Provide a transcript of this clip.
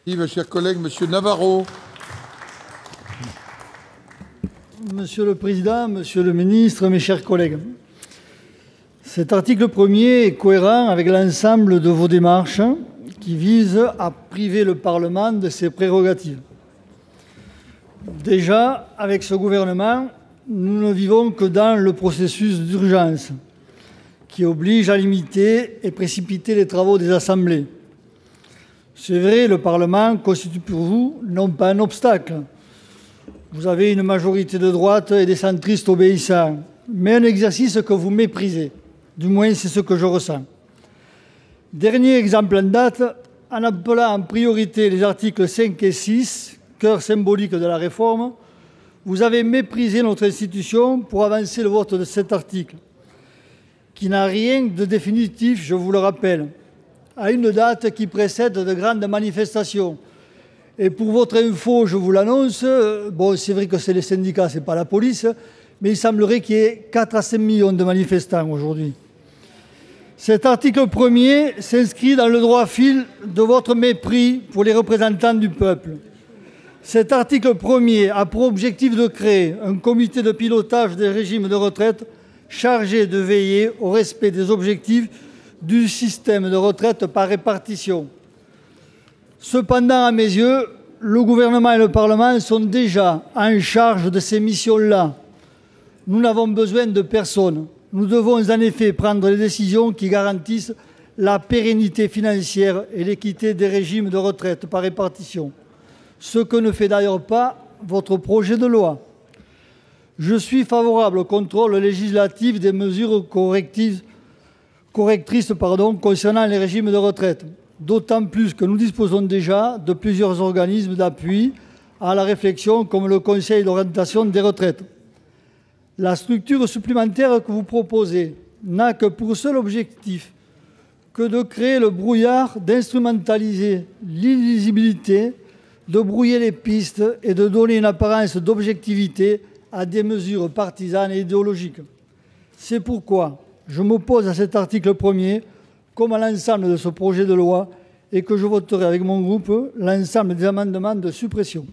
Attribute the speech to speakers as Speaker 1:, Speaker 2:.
Speaker 1: Mes chers collègues, Monsieur Navarro.
Speaker 2: Monsieur le Président, Monsieur le Ministre, mes chers collègues, cet article 1er est cohérent avec l'ensemble de vos démarches qui visent à priver le Parlement de ses prérogatives. Déjà, avec ce gouvernement, nous ne vivons que dans le processus d'urgence qui oblige à limiter et précipiter les travaux des assemblées. C'est vrai, le Parlement constitue pour vous non pas un obstacle. Vous avez une majorité de droite et des centristes obéissants, mais un exercice que vous méprisez. Du moins, c'est ce que je ressens. Dernier exemple en date, en appelant en priorité les articles 5 et 6, cœur symbolique de la réforme, vous avez méprisé notre institution pour avancer le vote de cet article, qui n'a rien de définitif, je vous le rappelle, à une date qui précède de grandes manifestations. Et pour votre info, je vous l'annonce, bon, c'est vrai que c'est les syndicats, ce n'est pas la police, mais il semblerait qu'il y ait 4 à 5 millions de manifestants aujourd'hui. Cet article 1er s'inscrit dans le droit fil de votre mépris pour les représentants du peuple. Cet article 1er a pour objectif de créer un comité de pilotage des régimes de retraite chargé de veiller au respect des objectifs du système de retraite par répartition. Cependant, à mes yeux, le gouvernement et le Parlement sont déjà en charge de ces missions-là. Nous n'avons besoin de personne. Nous devons en effet prendre les décisions qui garantissent la pérennité financière et l'équité des régimes de retraite par répartition, ce que ne fait d'ailleurs pas votre projet de loi. Je suis favorable au contrôle législatif des mesures correctrices concernant les régimes de retraite, d'autant plus que nous disposons déjà de plusieurs organismes d'appui à la réflexion comme le Conseil d'orientation des retraites. La structure supplémentaire que vous proposez n'a que pour seul objectif que de créer le brouillard, d'instrumentaliser l'illisibilité, de brouiller les pistes et de donner une apparence d'objectivité à des mesures partisanes et idéologiques. C'est pourquoi je m'oppose à cet article 1er comme à l'ensemble de ce projet de loi et que je voterai avec mon groupe l'ensemble des amendements de suppression.